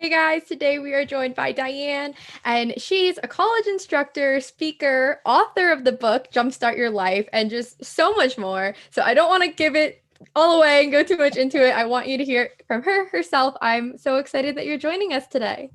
Hey guys, today we are joined by Diane, and she's a college instructor, speaker, author of the book Jumpstart Your Life, and just so much more. So I don't want to give it all away and go too much into it. I want you to hear from her herself. I'm so excited that you're joining us today.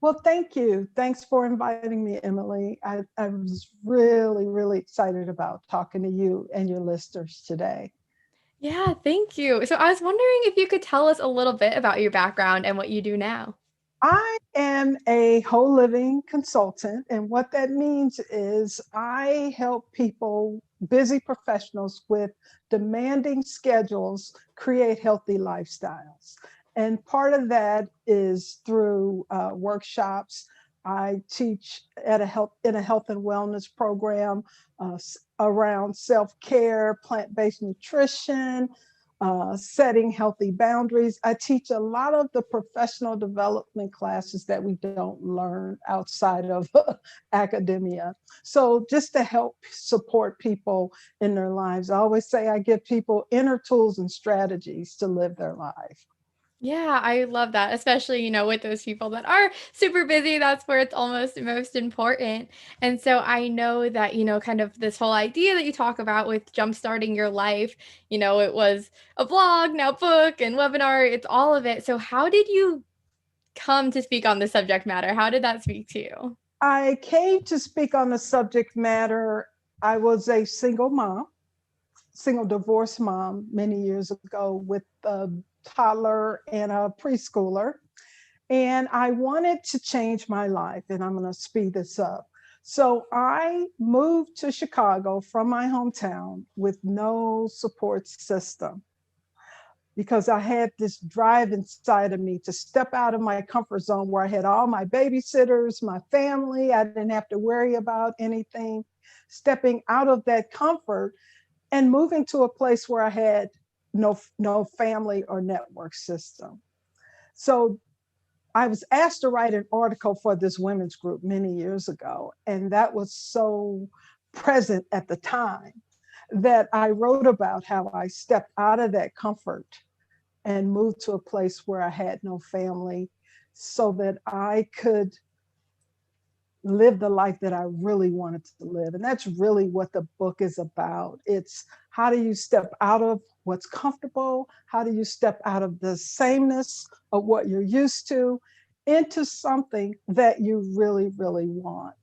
Well, thank you. Thanks for inviting me, Emily. I was really excited about talking to you and your listeners today. Yeah, thank you. So I was wondering if you could tell us a little bit about your background and what you do now. I am a whole living consultant, and what that means is I help people, busy professionals with demanding schedules, create healthy lifestyles. And part of that is through workshops. I teach at in a health and wellness program around self-care, plant-based nutrition, setting healthy boundaries. I teach a lot of the professional development classes that we don't learn outside of academia. So, just to help support people in their lives, I always say I give people inner tools and strategies to live their life. Yeah, I love that, especially, with those people that are super busy. That's where it's almost most important. And so I know that, kind of this whole idea that you talk about with jumpstarting your life, it was a blog, now book and webinar, it's all of it. So how did you come to speak on the subject matter? How did that speak to you? I came to speak on the subject matter. I was a single mom, single divorced mom many years ago with a toddler and a preschooler. And I wanted to change my life, and I'm going to speed this up. So I moved to Chicago from my hometown with no support system because I had this drive inside of me to step out of my comfort zone where I had all my babysitters, my family. I didn't have to worry about anything. Stepping out of that comfort and moving to a place where I had no family or network system. So I was asked to write an article for this women's group many years ago, and that was so present at the time that I wrote about how I stepped out of that comfort and moved to a place where I had no family so that I could live the life that I really wanted to live. And that's really what the book is about. It's how do you step out of what's comfortable? How do you step out of the sameness of what you're used to into something that you really want?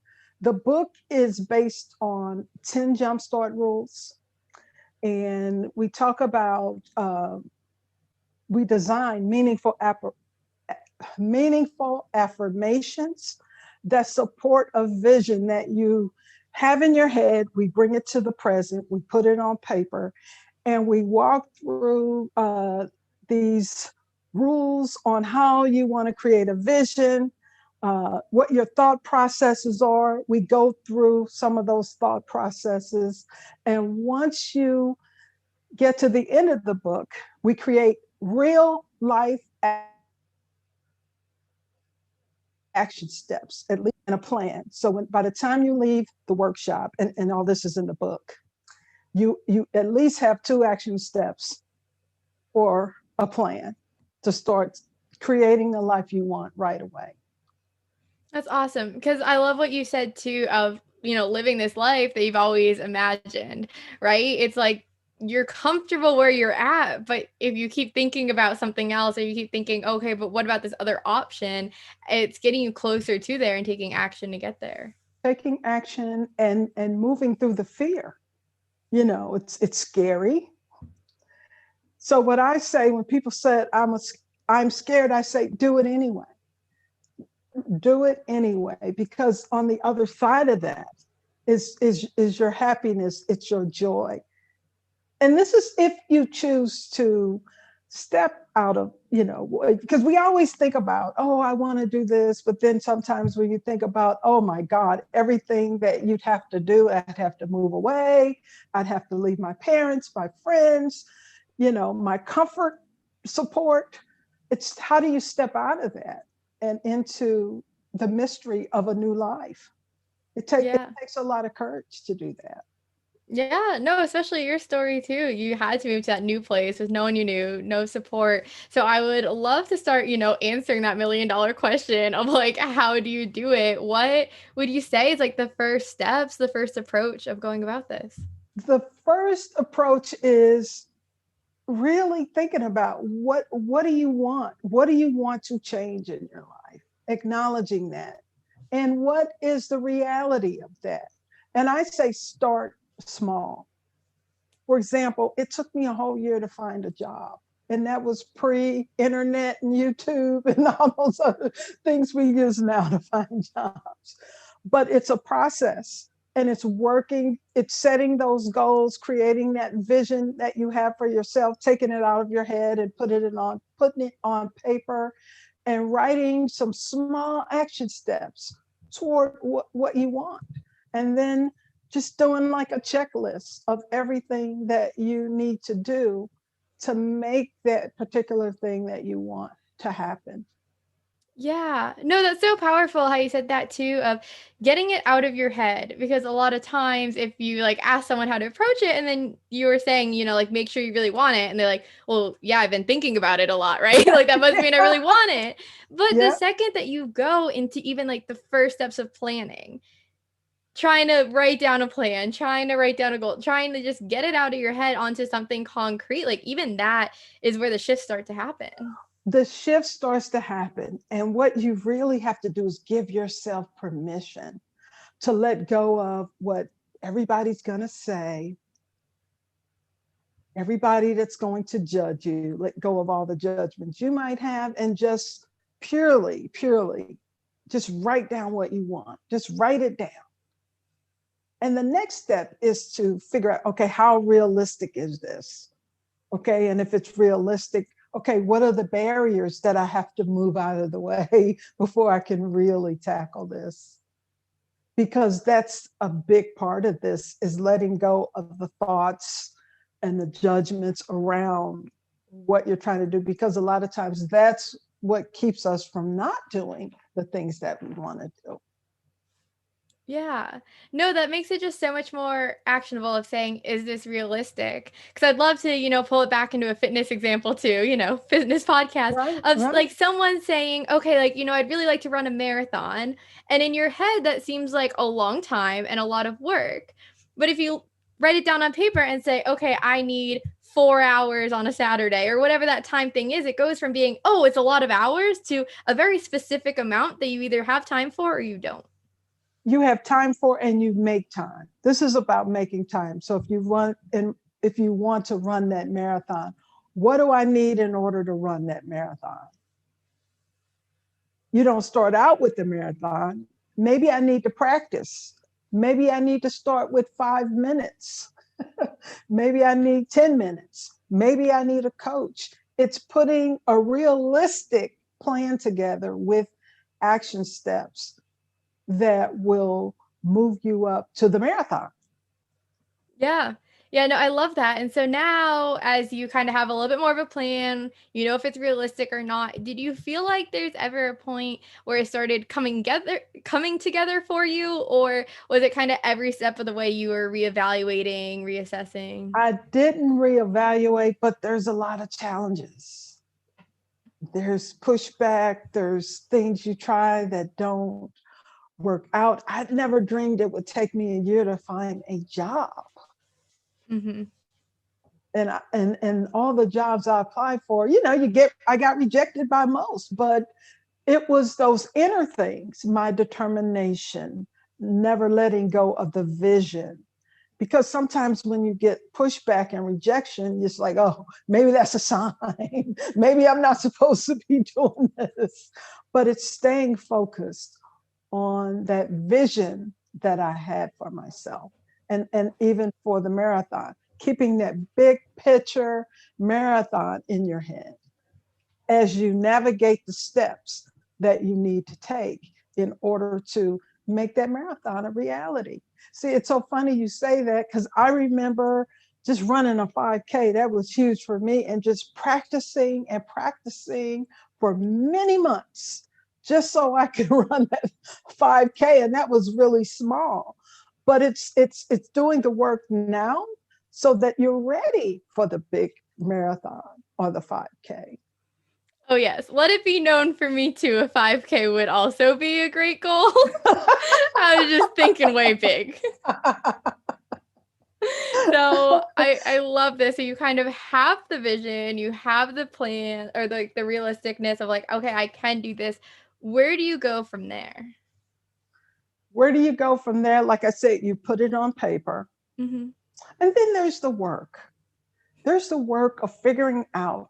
The book is based on 10 jumpstart rules. And we talk about, we design meaningful affirmations that support a vision that you have in your head. We bring it to the present, we put it on paper, and we walk through these rules on how you want to create a vision, what your thought processes are. We go through some of those thought processes. And once you get to the end of the book, we create real life action steps, at least in a plan. So by the time you leave the workshop, and all this is in the book, you at least have two action steps or a plan to start creating the life you want right away. That's awesome because I love what you said too of, living this life that you've always imagined, right? It's like you're comfortable where you're at, but if you keep thinking about something else or you keep thinking, okay, but what about this other option? It's getting you closer to there and taking action to get there. Taking action and moving through the fear. It's scary. So what I say when people say I'm scared, I say do it anyway. Do it anyway, because on the other side of that is your happiness, it's your joy. And this is if you choose to step out of, because we always think about, oh, I want to do this, but then sometimes when you think about, oh my God, everything that you'd have to do, I'd have to move away, I'd have to leave my parents, my friends, my comfort, support. It's how do you step out of that and into the mystery of a new life? It Yeah. takes a lot of courage to do that. Yeah, no, especially your story too. You had to move to that new place with no one you knew, no support. So I would love to start, answering that $1 million question of like, how do you do it? What would you say is like the first steps, the first approach of going about this? The first approach is really thinking about what do you want? What do you want to change in your life? Acknowledging that. And what is the reality of that? And I say start small. For example, it took me a whole year to find a job. And that was pre-internet and YouTube and all those other things we use now to find jobs. But it's a process and it's working, it's setting those goals, creating that vision that you have for yourself, taking it out of your head and putting it on paper and writing some small action steps toward what you want. And then just doing like a checklist of everything that you need to do to make that particular thing that you want to happen. Yeah. No, that's so powerful how you said that too, of getting it out of your head. Because a lot of times, if you like ask someone how to approach it, and then you were saying, like make sure you really want it, and they're like, well, yeah, I've been thinking about it a lot, right? Like that must mean I really want it. But the Yeah, second that you go into even like the first steps of planning, trying to write down a plan, trying to write down a goal, trying to just get it out of your head onto something concrete, like even that is where the shifts start to happen. the shift starts to happen. And what you really have to do is give yourself permission to let go of what everybody's going to say, everybody that's going to judge you, let go of all the judgments you might have, and just purely, just write down what you want. Just write it down. And the next step is to figure out, okay, how realistic is this? Okay, and if it's realistic, okay, what are the barriers that I have to move out of the way before I can really tackle this? Because that's a big part of this, is letting go of the thoughts and the judgments around what you're trying to do, because a lot of times that's what keeps us from not doing the things that we want to do. Yeah. No, that makes it just so much more actionable of saying, is this realistic? Because I'd love to, pull it back into a fitness example too, fitness podcast Right, of right. like someone saying, okay, like, I'd really like to run a marathon. And in your head, that seems like a long time and a lot of work. But if you write it down on paper and say, okay, I need 4 hours on a Saturday or whatever that time thing is, it goes from being, oh, it's a lot of hours to a very specific amount that you either have time for or you don't. You have time for, and you make time. This is about making time. So if you want to run that marathon, what do I need in order to run that marathon? You don't start out with the marathon. Maybe I need to practice. Maybe I need to start with 5 minutes. Maybe I need 10 minutes. Maybe I need a coach. It's putting a realistic plan together with action steps that will move you up to the marathon. Yeah. Yeah, no, I love that. And so now, as you kind of have a little bit more of a plan, if it's realistic or not, did you feel like there's ever a point where it started coming together for you, or was it kind of every step of the way you were reevaluating, reassessing? I didn't reevaluate, but there's a lot of challenges. There's pushback, there's things you try that don't work out. I'd never dreamed it would take me a year to find a job. Mm-hmm. And all the jobs I applied for, I got rejected by most, but it was those inner things, my determination, never letting go of the vision. Because sometimes when you get pushback and rejection, it's like, oh, maybe that's a sign. Maybe I'm not supposed to be doing this. But it's staying focused on that vision that I had for myself. And even for the marathon, keeping that big picture marathon in your head as you navigate the steps that you need to take in order to make that marathon a reality. See, it's so funny you say that, because I remember just running a 5K. That was huge for me, and just practicing and practicing for many months just so I could run that 5K. And that was really small. but it's doing the work now so that you're ready for the big marathon or the 5K. Oh, yes. Let it be known for me too, a 5K would also be a great goal. I was just thinking way big. So I love this. So you kind of have the vision, you have the plan or the realisticness of like, okay, I can do this. Where do you go from there? Where do you go from there? Like I said, you put it on paper. Hmm. And then there's the work. There's the work of figuring out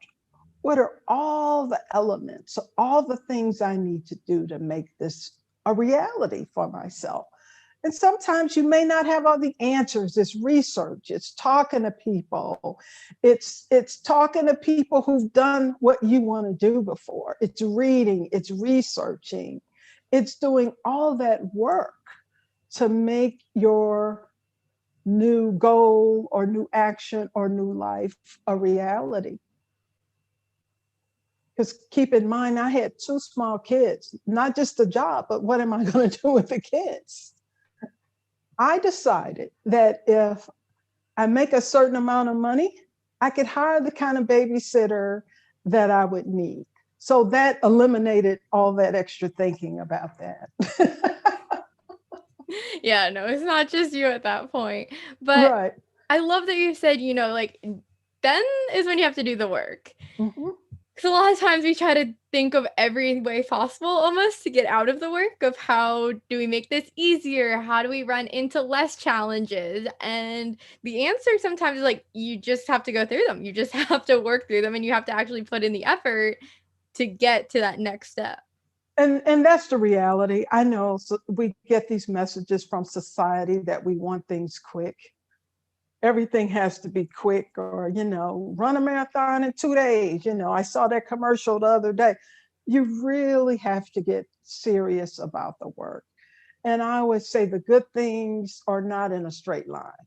what are all the elements, all the things I need to do to make this a reality for myself. And sometimes you may not have all the answers. It's research, it's talking to people, it's talking to people who've done what you want to do before. It's reading, it's researching, it's doing all that work to make your new goal or new action or new life a reality. Because keep in mind, I had two small kids, not just a job, but what am I going to do with the kids? I decided that if I make a certain amount of money, I could hire the kind of babysitter that I would need. So that eliminated all that extra thinking about that. Yeah, no, it's not just you at that point. But Right. I love that you said, like, then is when you have to do the work. Mm-hmm. Because a lot of times we try to think of every way possible almost to get out of the work of how do we make this easier? How do we run into less challenges? And the answer sometimes is like, you just have to go through them. You just have to work through them and you have to actually put in the effort to get to that next step. And that's the reality. I know so we get these messages from society that we want things quick. Everything has to be quick, or run a marathon in 2 days. I saw that commercial the other day. You really have to get serious about the work. And I always say the good things are not in a straight line.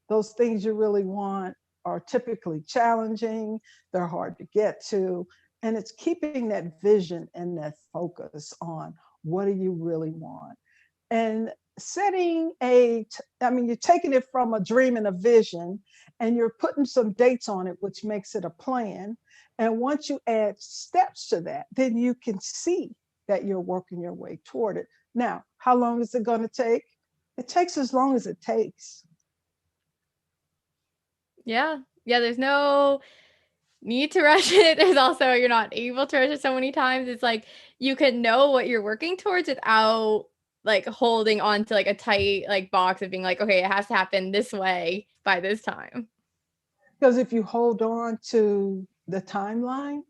Those things you really want are typically challenging, they're hard to get to, and it's keeping that vision and that focus on what do you really want. And setting you're taking it from a dream and a vision, and you're putting some dates on it, which makes it a plan. And once you add steps to that, then you can see that you're working your way toward it. Now, how long is it going to take? It takes as long as it takes. Yeah. Yeah, there's no need to rush it. There's also you're not able to rush it so many times. It's like you can know what you're working towards without like holding on to like a tight like box of being like, okay, it has to happen this way by this time. Because if you hold on to the timeline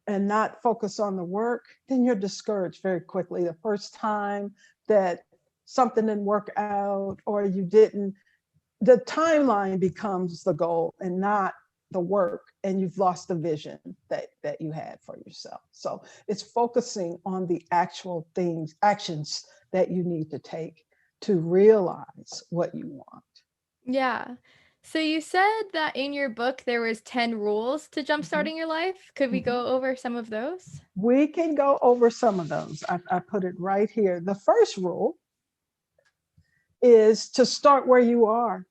and not focus on the work, then you're discouraged very quickly. The first time that something didn't work out or you didn't, the timeline becomes the goal and not the work, and you've lost the vision that you had for yourself. So it's focusing on the actual things, actions that you need to take to realize what you want. Yeah. So you said that in your book there was 10 rules to Mhm, jumpstarting your life. Could we mhm. go over some of those? We can go over some of those. I put it right here. The first rule is to start where you are.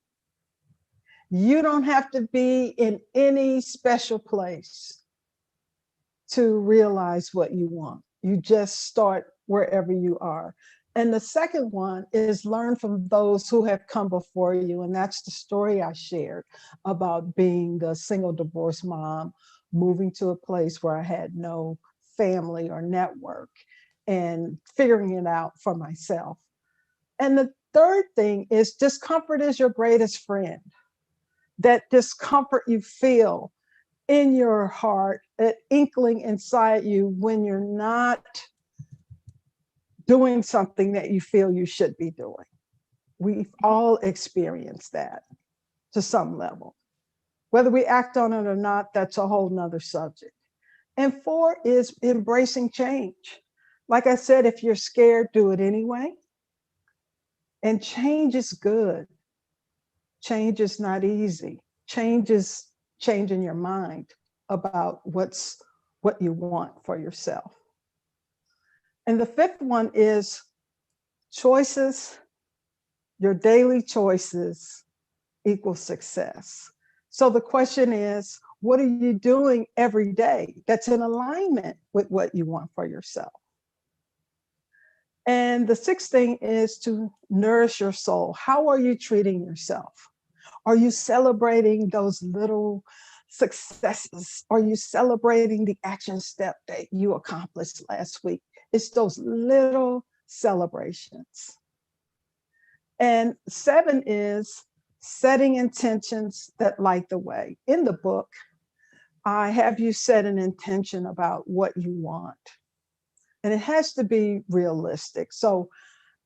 You don't have to be in any special place to realize what you want. You just start wherever you are. And the second one is learn from those who have come before you. And that's the story I shared about being the single divorced mom, moving to a place where I had no family or network and figuring it out for myself. And the third thing is discomfort is your greatest friend. That discomfort you feel in your heart, an inkling inside you when you're not doing something that you feel you should be doing. We've all experienced that to some level. Whether we act on it or not, that's a whole nother subject. And four is embracing change. Like I said, if you're scared, do it anyway. And change is good. Change is not easy. Change is changing your mind about what you want for yourself. And the fifth one is choices Your daily choices equal success. So the question is, what are you doing every day that's in alignment with what you want for yourself? And the sixth thing is to nourish your soul. How are you treating yourself? Are you celebrating those little successes? Are you celebrating the action step that you accomplished last week? It's those little celebrations. And seven is setting intentions that light the way. In the book, I have you set an intention about what you want, and it has to be realistic. So,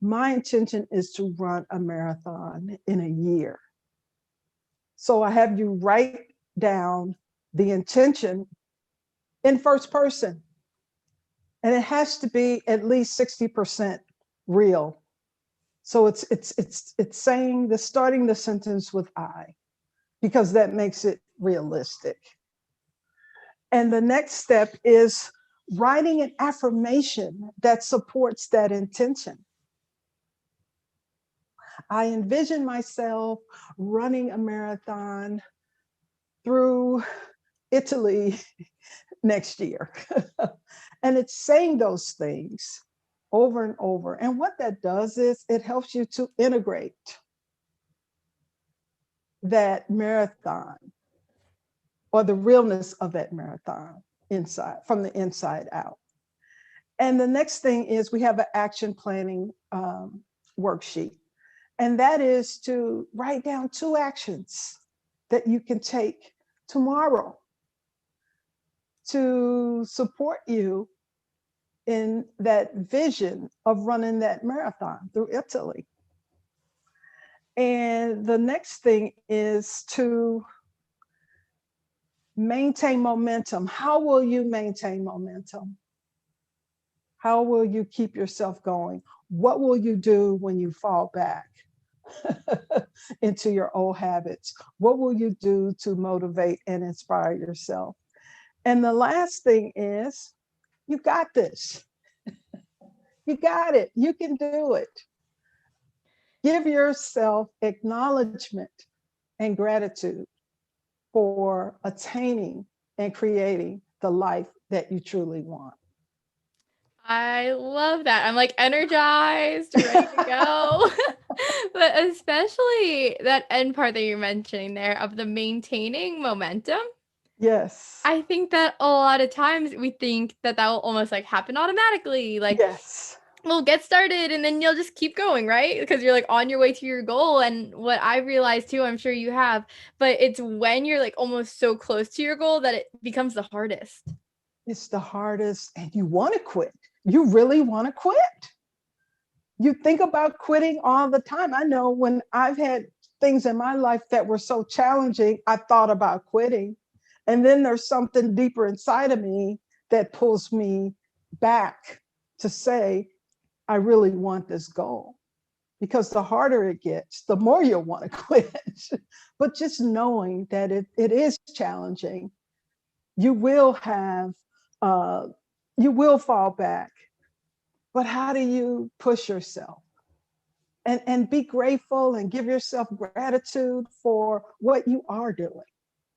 my intention is to run a marathon in a year. So, I have you write down the intention in first person, and it has to be at least 60% real. So it's saying the starting the sentence with I, because that makes it realistic. And the next step is writing an affirmation that supports that intention. I envision myself running a marathon through Italy next year. And it's saying those things over and over. And what that does is it helps you to integrate that marathon or the realness of that marathon inside, from the inside out. And the next thing is we have an action planning worksheet. And that is to write down 2 actions that you can take tomorrow to support you in that vision of running that marathon through Italy. And the next thing is to maintain momentum. How will you maintain momentum? How will you keep yourself going? What will you do when you fall back into your old habits? What will you do to motivate and inspire yourself? And the last thing is, you got this. You got it. You can do it. Give yourself acknowledgement and gratitude for attaining and creating the life that you truly want. I love that. I'm like energized, ready to go. But especially that end part that you're mentioning there of the maintaining momentum. Yes. I think that a lot of times we think that that will almost like happen automatically. Like, Yes. we'll get started and then you'll just keep going, right? Because you're like on your way to your goal. And what I realized too, I'm sure you have, but it's when you're like almost so close to your goal that it becomes the hardest. It's the hardest, and you want to quit. You really want to quit. You think about quitting all the time. I know when I've had things in my life that were so challenging, I thought about quitting. And then there's something deeper inside of me that pulls me back to say, I really want this goal. Because the harder it gets, the more you'll want to quit. But just knowing that it is challenging, you will have, you will fall back. But how do you push yourself? And be grateful and give yourself gratitude for what you are doing,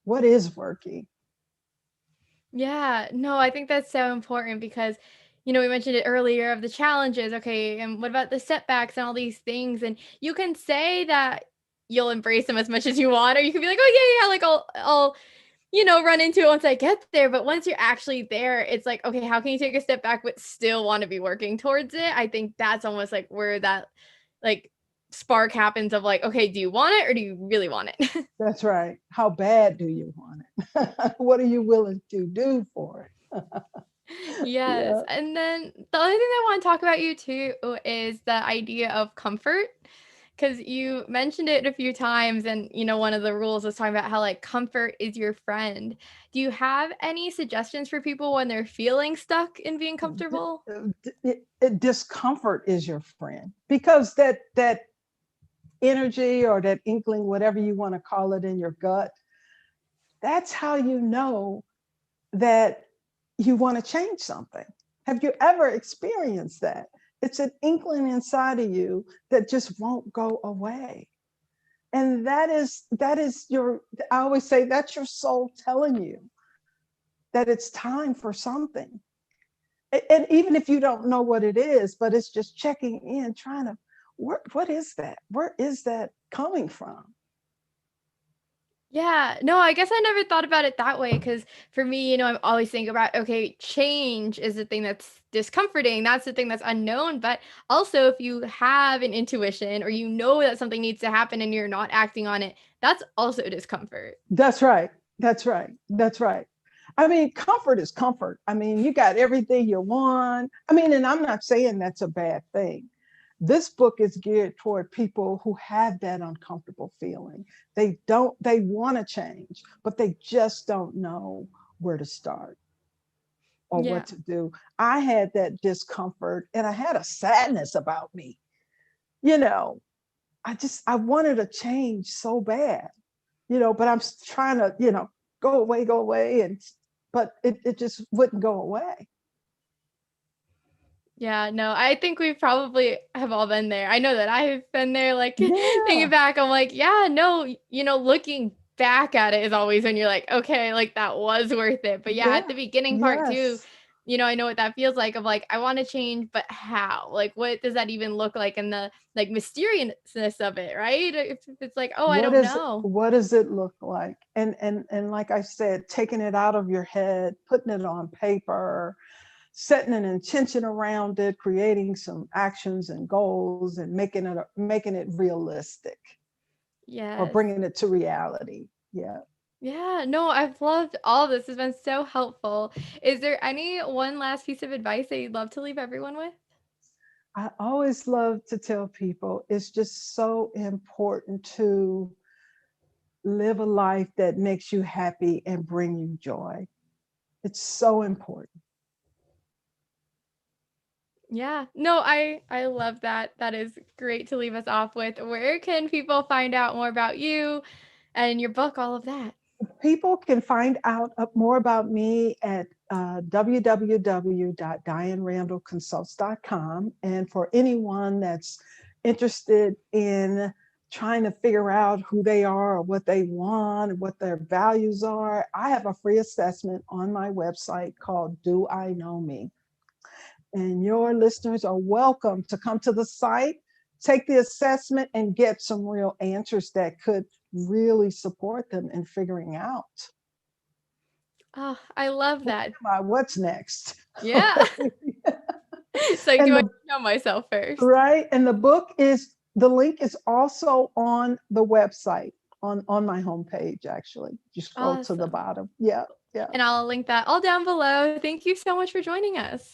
what is working. Yeah, no, I think that's so important because, you know, we mentioned it earlier of the challenges. Okay, and what about the setbacks and all these things? And you can say that you'll embrace them as much as you want, or you can be like, oh yeah, yeah, like I'll, you know, run into it once I get there. But once you're actually there, it's like, okay, how can you take a step back but still want to be working towards it? I think that's almost like where that like spark happens of like, okay, do you want it or do you really want it? That's right. How bad do you want it? What are you willing to do for it? Yes. Yeah. And then the other thing I want to talk about you too is the idea of comfort. Because you mentioned it a few times, and you know, one of the rules was talking about how like comfort is your friend. Do you have any suggestions for people when they're feeling stuck in being comfortable? Discomfort is your friend, because that energy or that inkling, whatever you want to call it, in your gut, that's how you know that you want to change something. Have you ever experienced that? It's an inkling inside of you that just won't go away. And that is your, I always say that's your soul telling you that it's time for something. And even if you don't know what it is, but it's just checking in, trying to, what is that? Where is that coming from? Yeah, no, I guess I never thought about it that way because for me, I'm always thinking about, okay, change is the thing that's discomforting. That's the thing that's unknown. But also, if you have an intuition or you know that something needs to happen and you're not acting on it, that's also discomfort. That's right. That's right. That's right. I mean, comfort is comfort. I mean, you got everything you want. I mean, and I'm not saying that's a bad thing. This book is geared toward people who have that uncomfortable feeling. They want to change, but they just don't know where to start or Yeah. what to do. I had that discomfort and I had a sadness about me. You know, I wanted to change so bad, but I'm trying to, go away. But it just wouldn't go away. Yeah, no, I think we probably have all been there. I know that I've been there, like thinking Yeah. back, I'm like, yeah, no, looking back at it is always when you're like, okay, like that was worth it. But yeah, at Yeah. the beginning part too, Yes. I know what that feels like of like, I want to change, but how? Like, what does that even look like? And the like mysteriousness of it, right? If it's like, oh, I don't know. What does it look like? And like I said, taking it out of your head, putting it on paper, setting an intention around it, creating some actions and goals, and making it realistic or Yes. bringing it to reality. Yeah. Yeah, no, I've loved all this. It's been so helpful. Is there any one last piece of advice that you'd love to leave everyone with? I always love to tell people it's just so important to live a life that makes you happy and bring you joy. It's so important. Yeah. No, I love that. That is great to leave us off with. Where can people find out more about you and your book, all of that? People can find out more about me at www.dianerandallconsults.com. And for anyone that's interested in trying to figure out who they are or what they want, what their values are, I have a free assessment on my website called Do I Know Me? And your listeners are welcome to come to the site, take the assessment, and get some real answers that could really support them in figuring out Oh, I love who that. am I, what's next. Yeah. Okay. It's like, do And I the know myself first? right, and the link is also on the website on my homepage. Actually, you scroll to the Awesome. bottom. Yeah, yeah. And I'll link that all down below. Thank you so much for joining us.